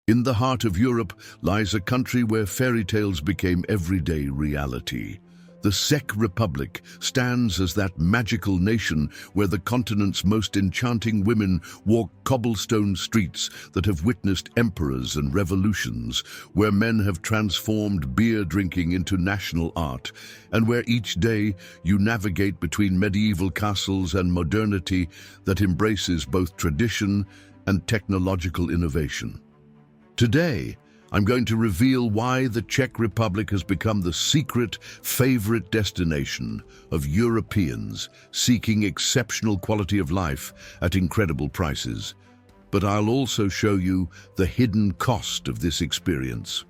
In the heart of Europe lies a country where fairy tales became everyday reality. The Czech Republic stands as that magical nation where the continent's most enchanting women walk cobblestone streets that have witnessed emperors and revolutions, where men have transformed beer drinking into national art, and where each day you navigate between medieval castles and modernity that embraces both tradition and technological innovation. Today, I'm going to reveal why the Czech Republic has become the secret favorite destination of Europeans seeking exceptional quality of life at incredible prices. But I'll also show you the hidden cost of this experience.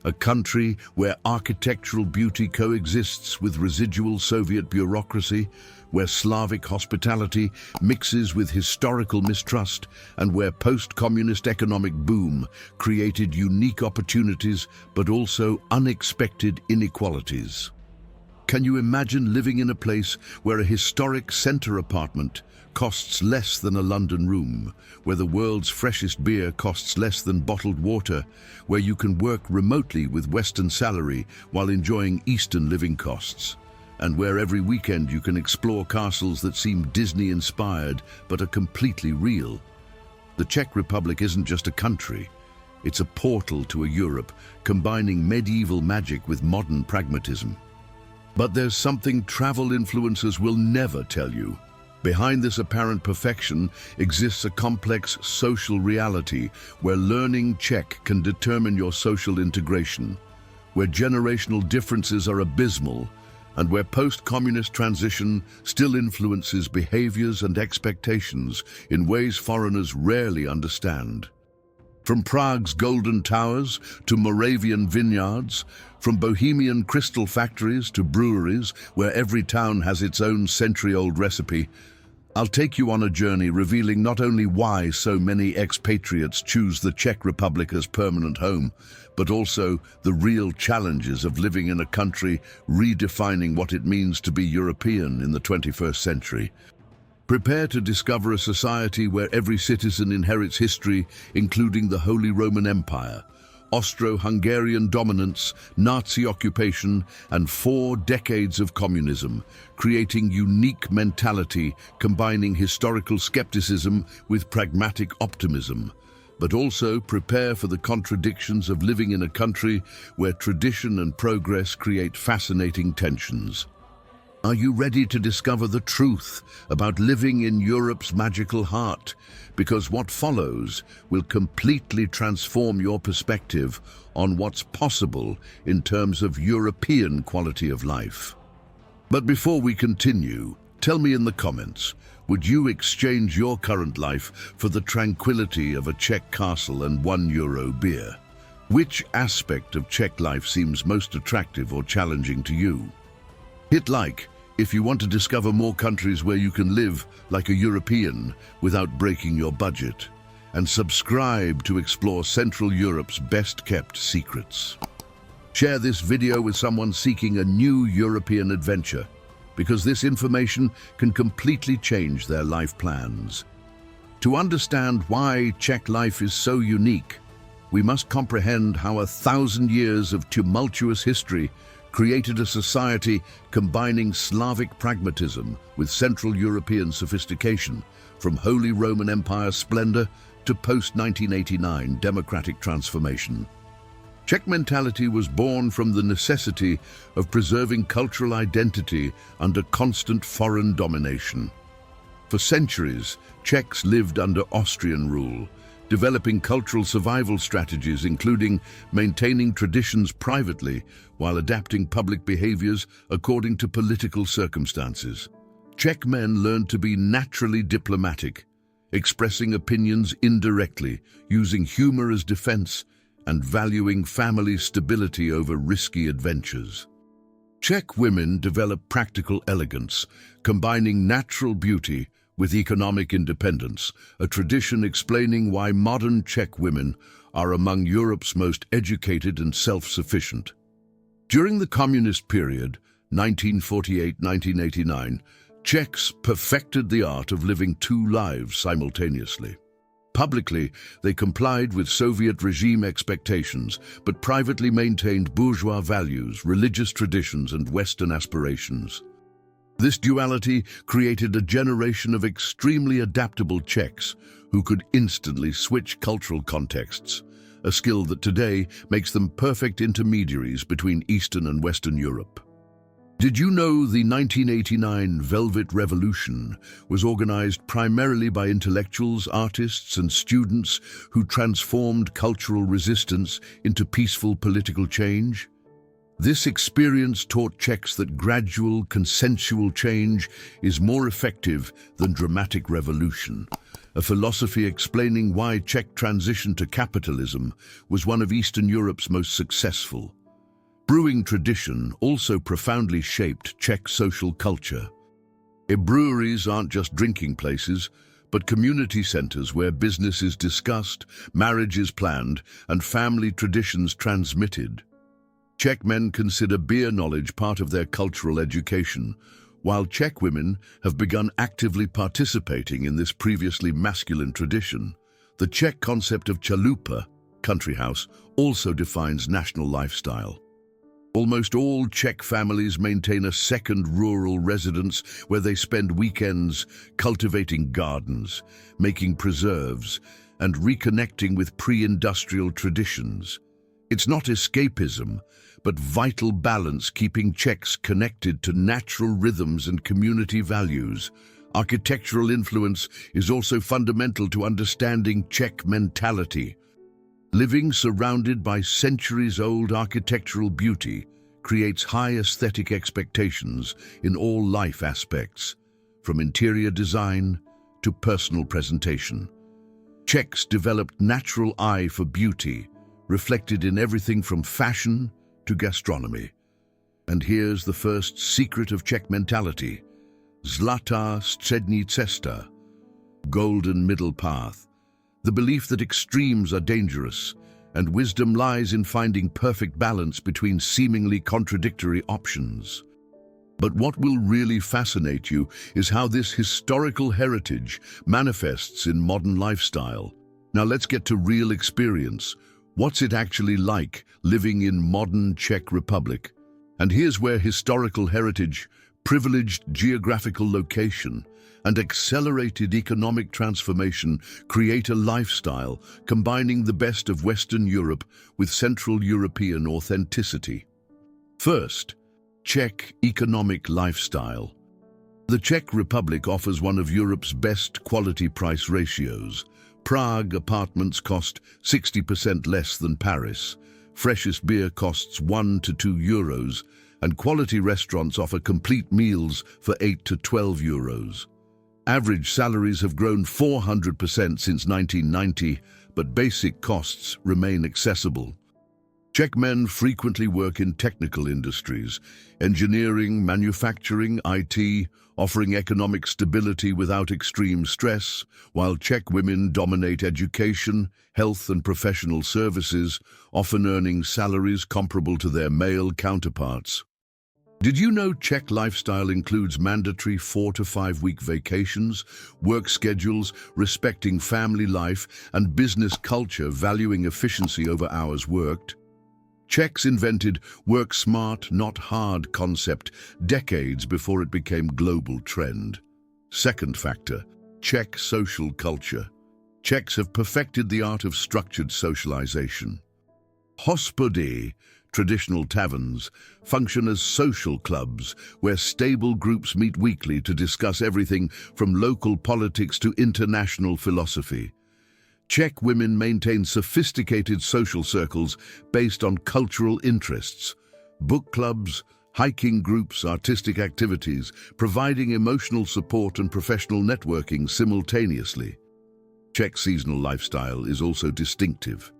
A country where architectural beauty coexists with residual Soviet bureaucracy, where Slavic hospitality mixes with historical mistrust, and where post-communist economic boom created unique opportunities but also unexpected inequalities. Can you imagine living in a place where a historic center apartment costs less than a London room, where the world's freshest beer costs less than bottled water, where you can work remotely with Western salary while enjoying Eastern living costs, and where every weekend you can explore castles that seem Disney-inspired but are completely real? The Czech Republic isn't just a country, it's a portal to a Europe combining medieval magic with modern pragmatism. But there's something travel influencers will never tell you. Behind this apparent perfection exists a complex social reality where learning Czech can determine your social integration, where generational differences are abysmal, and where post-communist transition still influences behaviors and expectations in ways foreigners rarely understand. From Prague's golden towers to Moravian vineyards, from bohemian crystal factories to breweries where every town has its own century-old recipe, I'll take you on a journey revealing not only why so many expatriates choose the Czech Republic as permanent home, but also the real challenges of living in a country redefining what it means to be European in the 21st century. Prepare to discover a society where every citizen inherits history, including the Holy Roman Empire, Austro-Hungarian dominance, Nazi occupation, and 4 decades of communism, creating unique mentality combining historical skepticism with pragmatic optimism. But also prepare for the contradictions of living in a country where tradition and progress create fascinating tensions. Are you ready to discover the truth about living in Europe's magical heart? Because what follows will completely transform your perspective on what's possible in terms of European quality of life. But before we continue, tell me in the comments, would you exchange your current life for the tranquility of a Czech castle and €1 beer? Which aspect of Czech life seems most attractive or challenging to you? Hit like if you want to discover more countries where you can live like a European without breaking your budget, and subscribe to explore Central Europe's best-kept secrets. Share this video with someone seeking a new European adventure, because this information can completely change their life plans. To understand why Czech life is so unique, we must comprehend how 1,000 years of tumultuous history created a society combining Slavic pragmatism with Central European sophistication, from Holy Roman Empire splendor to post-1989 democratic transformation. Czech mentality was born from the necessity of preserving cultural identity under constant foreign domination. For centuries, Czechs lived under Austrian rule, developing cultural survival strategies including maintaining traditions privately while adapting public behaviors according to political circumstances. Czech men learned to be naturally diplomatic, expressing opinions indirectly, using humor as defense, and valuing family stability over risky adventures. Czech women developed practical elegance, combining natural beauty with economic independence, a tradition explaining why modern Czech women are among Europe's most educated and self-sufficient. During the communist period, 1948-1989, Czechs perfected the art of living 2 lives simultaneously. Publicly, they complied with Soviet regime expectations, but privately maintained bourgeois values, religious traditions, and Western aspirations. This duality created a generation of extremely adaptable Czechs who could instantly switch cultural contexts, a skill that today makes them perfect intermediaries between Eastern and Western Europe. Did you know the 1989 Velvet Revolution was organized primarily by intellectuals, artists, and students who transformed cultural resistance into peaceful political change? This experience taught Czechs that gradual, consensual change is more effective than dramatic revolution, a philosophy explaining why Czech transition to capitalism was one of Eastern Europe's most successful. Brewing tradition also profoundly shaped Czech social culture. Breweries aren't just drinking places, but community centers where business is discussed, marriage is planned, and family traditions transmitted. Czech men consider beer knowledge part of their cultural education, while Czech women have begun actively participating in this previously masculine tradition. The Czech concept of chalupa, country house, also defines national lifestyle. Almost all Czech families maintain a second rural residence where they spend weekends cultivating gardens, making preserves, and reconnecting with pre-industrial traditions. It's not escapism, but vital balance keeping Czechs connected to natural rhythms and community values. Architectural influence is also fundamental to understanding Czech mentality. Living surrounded by centuries-old architectural beauty creates high aesthetic expectations in all life aspects, from interior design to personal presentation. Czechs developed natural eye for beauty, reflected in everything from fashion to gastronomy. And here's the first secret of Czech mentality: Zlatá střední cesta, golden middle path. The belief that extremes are dangerous, and wisdom lies in finding perfect balance between seemingly contradictory options. But what will really fascinate you is how this historical heritage manifests in modern lifestyle. Now let's get to real experience. What's it actually like living in modern Czech Republic? And here's where historical heritage, privileged geographical location, and accelerated economic transformation create a lifestyle combining the best of Western Europe with Central European authenticity. First, Czech economic lifestyle. The Czech Republic offers one of Europe's best quality-price ratios. Prague apartments cost 60% less than Paris. Freshest beer costs 1 to 2 euros, and quality restaurants offer complete meals for 8 to 12 euros. Average salaries have grown 400% since 1990, but basic costs remain accessible. Czech men frequently work in technical industries, engineering, manufacturing, IT, offering economic stability without extreme stress, while Czech women dominate education, health and professional services, often earning salaries comparable to their male counterparts. Did you know Czech lifestyle includes mandatory 4 to 5 week vacations, work schedules, respecting family life, and business culture valuing efficiency over hours worked? Czechs invented work smart, not hard concept decades before it became global trend. Second factor, Czech social culture. Czechs have perfected the art of structured socialization. Hospody, traditional taverns, function as social clubs where stable groups meet weekly to discuss everything from local politics to international philosophy. Czech women maintain sophisticated social circles based on cultural interests, book clubs, hiking groups, artistic activities, providing emotional support and professional networking simultaneously. Czech seasonal lifestyle is also distinctive.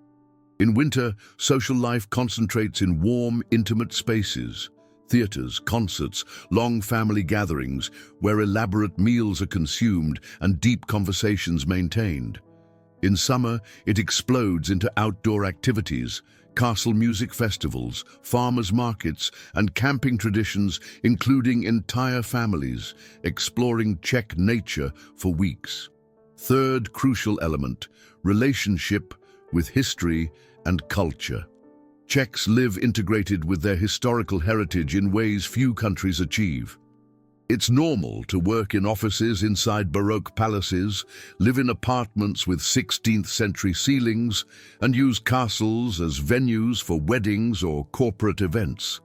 In winter, social life concentrates in warm, intimate spaces, theaters, concerts, long family gatherings where elaborate meals are consumed and deep conversations maintained. In summer, it explodes into outdoor activities, castle music festivals, farmers' markets, and camping traditions, including entire families exploring Czech nature for weeks. Third crucial element, relationship with history and culture. Czechs live integrated with their historical heritage in ways few countries achieve. It's normal to work in offices inside Baroque palaces, live in apartments with 16th century ceilings, and use castles as venues for weddings or corporate events.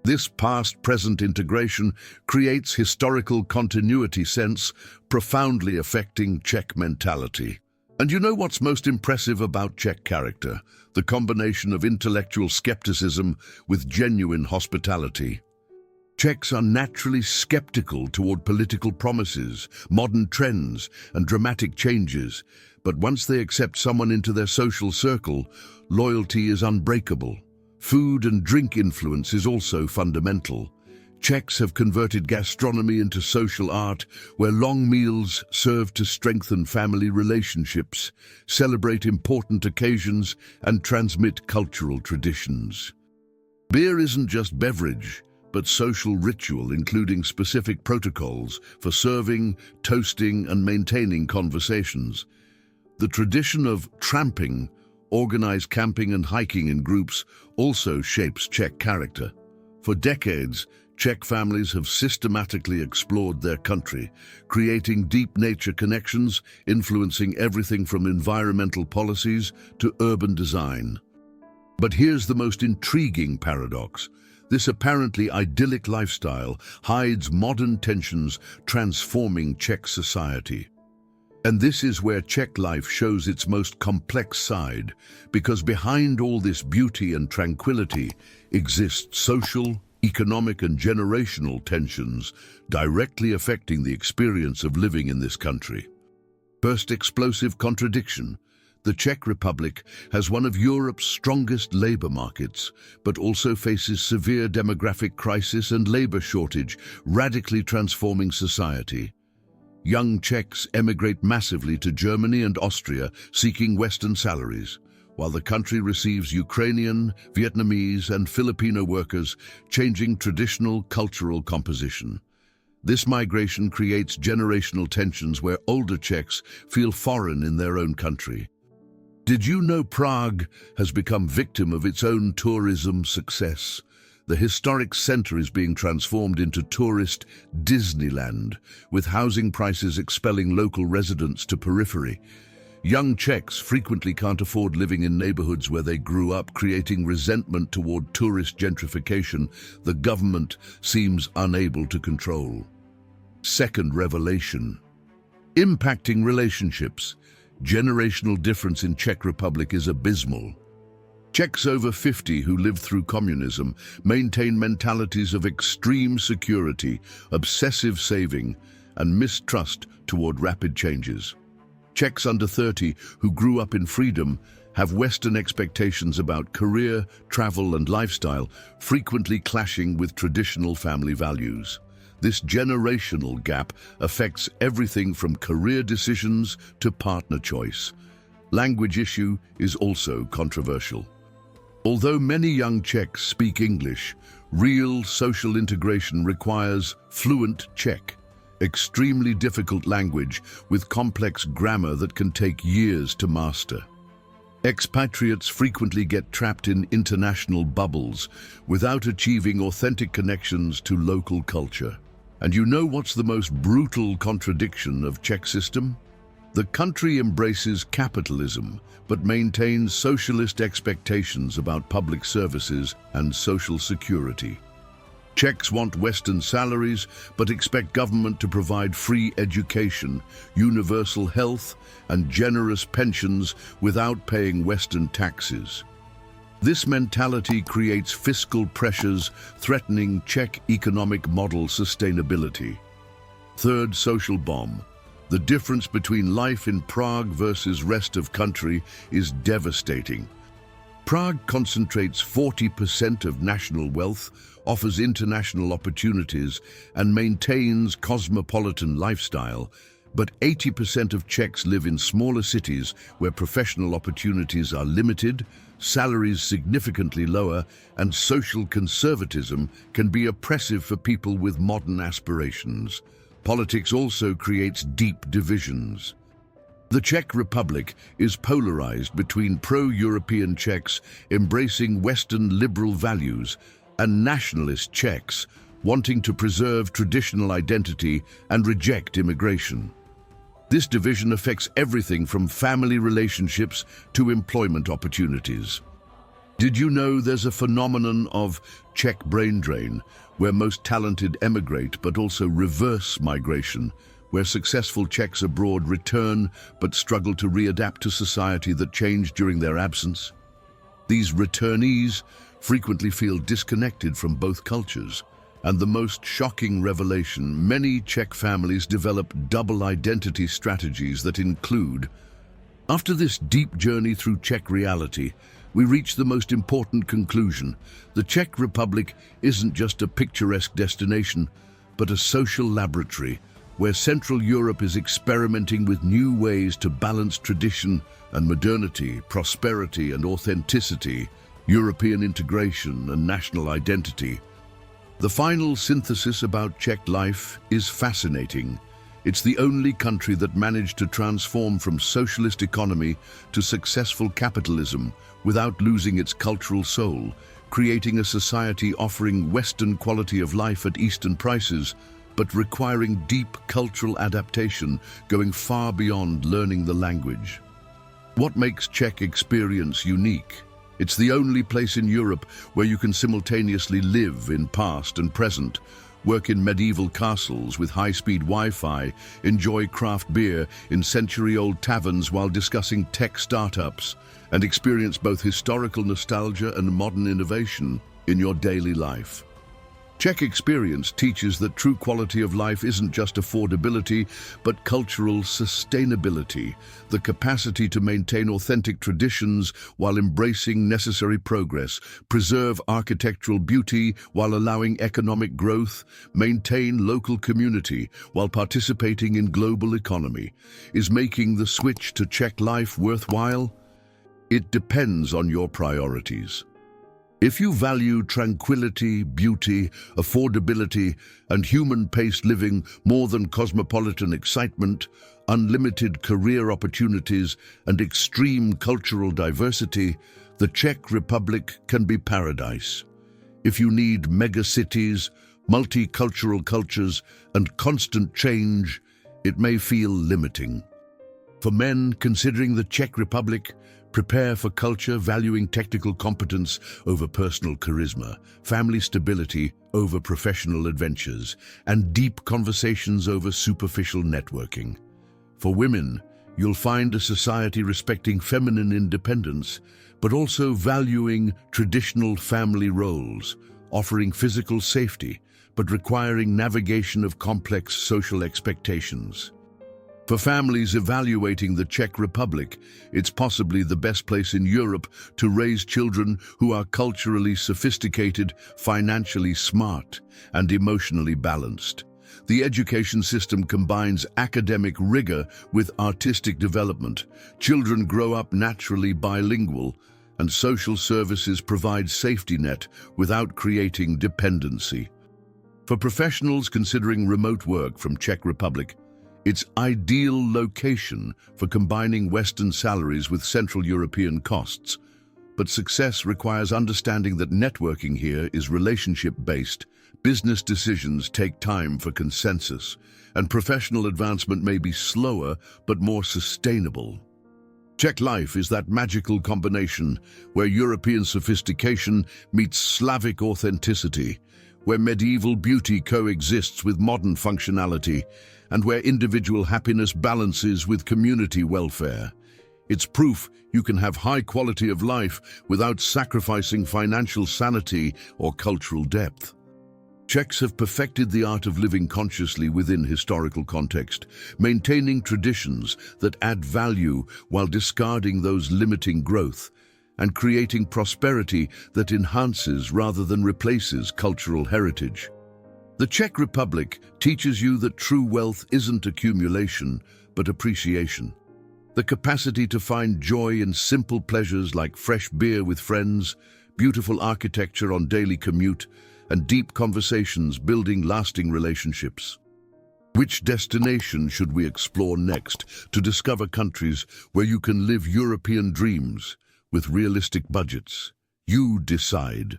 This past-present integration creates historical continuity sense, profoundly affecting Czech mentality. And you know what's most impressive about Czech character? The combination of intellectual skepticism with genuine hospitality. Czechs are naturally skeptical toward political promises, modern trends, and dramatic changes, but once they accept someone into their social circle, loyalty is unbreakable. Food and drink influence is also fundamental. Czechs have converted gastronomy into social art, where long meals serve to strengthen family relationships, celebrate important occasions, and transmit cultural traditions. Beer isn't just beverage, but social ritual, including specific protocols for serving, toasting, and maintaining conversations. The tradition of tramping, organized camping and hiking in groups, also shapes Czech character. For decades, Czech families have systematically explored their country, creating deep nature connections, influencing everything from environmental policies to urban design. But here's the most intriguing paradox. This apparently idyllic lifestyle hides modern tensions transforming Czech society. And this is where Czech life shows its most complex side, because behind all this beauty and tranquility exist social, economic, and generational tensions directly affecting the experience of living in this country. First explosive contradiction. The Czech Republic has one of Europe's strongest labor markets, but also faces severe demographic crisis and labor shortage, radically transforming society. Young Czechs emigrate massively to Germany and Austria, seeking Western salaries, while the country receives Ukrainian, Vietnamese, and Filipino workers, changing traditional cultural composition. This migration creates generational tensions where older Czechs feel foreign in their own country. Did you know Prague has become victim of its own tourism success? The historic center is being transformed into tourist Disneyland, with housing prices expelling local residents to periphery. Young Czechs frequently can't afford living in neighborhoods where they grew up, creating resentment toward tourist gentrification the government seems unable to control. Second revelation. Impacting relationships. Generational difference in Czech Republic is abysmal. Czechs over 50 who lived through communism maintain mentalities of extreme security, obsessive saving, and mistrust toward rapid changes. Czechs under 30 who grew up in freedom have Western expectations about career, travel, and lifestyle, frequently clashing with traditional family values. This generational gap affects everything from career decisions to partner choice. Language issue is also controversial. Although many young Czechs speak English, real social integration requires fluent Czech, extremely difficult language with complex grammar that can take years to master. Expatriates frequently get trapped in international bubbles without achieving authentic connections to local culture. And you know what's the most brutal contradiction of Czech system? The country embraces capitalism, but maintains socialist expectations about public services and social security. Czechs want Western salaries, but expect government to provide free education, universal health, and generous pensions without paying Western taxes. This mentality creates fiscal pressures threatening Czech economic model sustainability. Third social bomb. The difference between life in Prague versus rest of country is devastating. Prague concentrates 40% of national wealth, offers international opportunities, and maintains cosmopolitan lifestyle, but 80% of Czechs live in smaller cities where professional opportunities are limited, salaries significantly lower, and social conservatism can be oppressive for people with modern aspirations. Politics also creates deep divisions. The Czech Republic is polarized between pro-European Czechs embracing Western liberal values and nationalist Czechs wanting to preserve traditional identity and reject immigration. This division affects everything from family relationships to employment opportunities. Did you know there's a phenomenon of Czech brain drain, where most talented emigrate but also reverse migration, where successful Czechs abroad return but struggle to readapt to society that changed during their absence? These returnees frequently feel disconnected from both cultures, and the most shocking revelation, many Czech families develop double identity strategies that include. After this deep journey through Czech reality, we reach the most important conclusion. The Czech Republic isn't just a picturesque destination, but a social laboratory where Central Europe is experimenting with new ways to balance tradition and modernity, prosperity and authenticity, European integration and national identity. The final synthesis about Czech life is fascinating. It's the only country that managed to transform from socialist economy to successful capitalism without losing its cultural soul, creating a society offering Western quality of life at Eastern prices, but requiring deep cultural adaptation, going far beyond learning the language. What makes Czech experience unique? It's the only place in Europe where you can simultaneously live in past and present, work in medieval castles with high-speed Wi-Fi, enjoy craft beer in century-old taverns while discussing tech startups, and experience both historical nostalgia and modern innovation in your daily life. Czech experience teaches that true quality of life isn't just affordability, but cultural sustainability, the capacity to maintain authentic traditions while embracing necessary progress, preserve architectural beauty while allowing economic growth, maintain local community while participating in global economy. Is making the switch to Czech life worthwhile? It depends on your priorities. If you value tranquility, beauty, affordability, and human-paced living more than cosmopolitan excitement, unlimited career opportunities, and extreme cultural diversity, the Czech Republic can be paradise. If you need megacities, multicultural cultures, and constant change, it may feel limiting. For men considering the Czech Republic, prepare for culture valuing technical competence over personal charisma, family stability over professional adventures, and deep conversations over superficial networking. For women, you'll find a society respecting feminine independence, but also valuing traditional family roles, offering physical safety, but requiring navigation of complex social expectations. For families evaluating the Czech Republic, it's possibly the best place in Europe to raise children who are culturally sophisticated, financially smart, and emotionally balanced. The education system combines academic rigor with artistic development. Children grow up naturally bilingual, and social services provide safety net without creating dependency. For professionals considering remote work from Czech Republic, it's ideal location for combining Western salaries with Central European costs. But success requires understanding that networking here is relationship-based, business decisions take time for consensus, and professional advancement may be slower but more sustainable. Czech life is that magical combination where European sophistication meets Slavic authenticity, where medieval beauty coexists with modern functionality, and where individual happiness balances with community welfare. It's proof you can have high quality of life without sacrificing financial sanity or cultural depth. Czechs have perfected the art of living consciously within historical context, maintaining traditions that add value while discarding those limiting growth, and creating prosperity that enhances rather than replaces cultural heritage. The Czech Republic teaches you that true wealth isn't accumulation, but appreciation. The capacity to find joy in simple pleasures like fresh beer with friends, beautiful architecture on daily commute, and deep conversations building lasting relationships. Which destination should we explore next to discover countries where you can live European dreams with realistic budgets? You decide.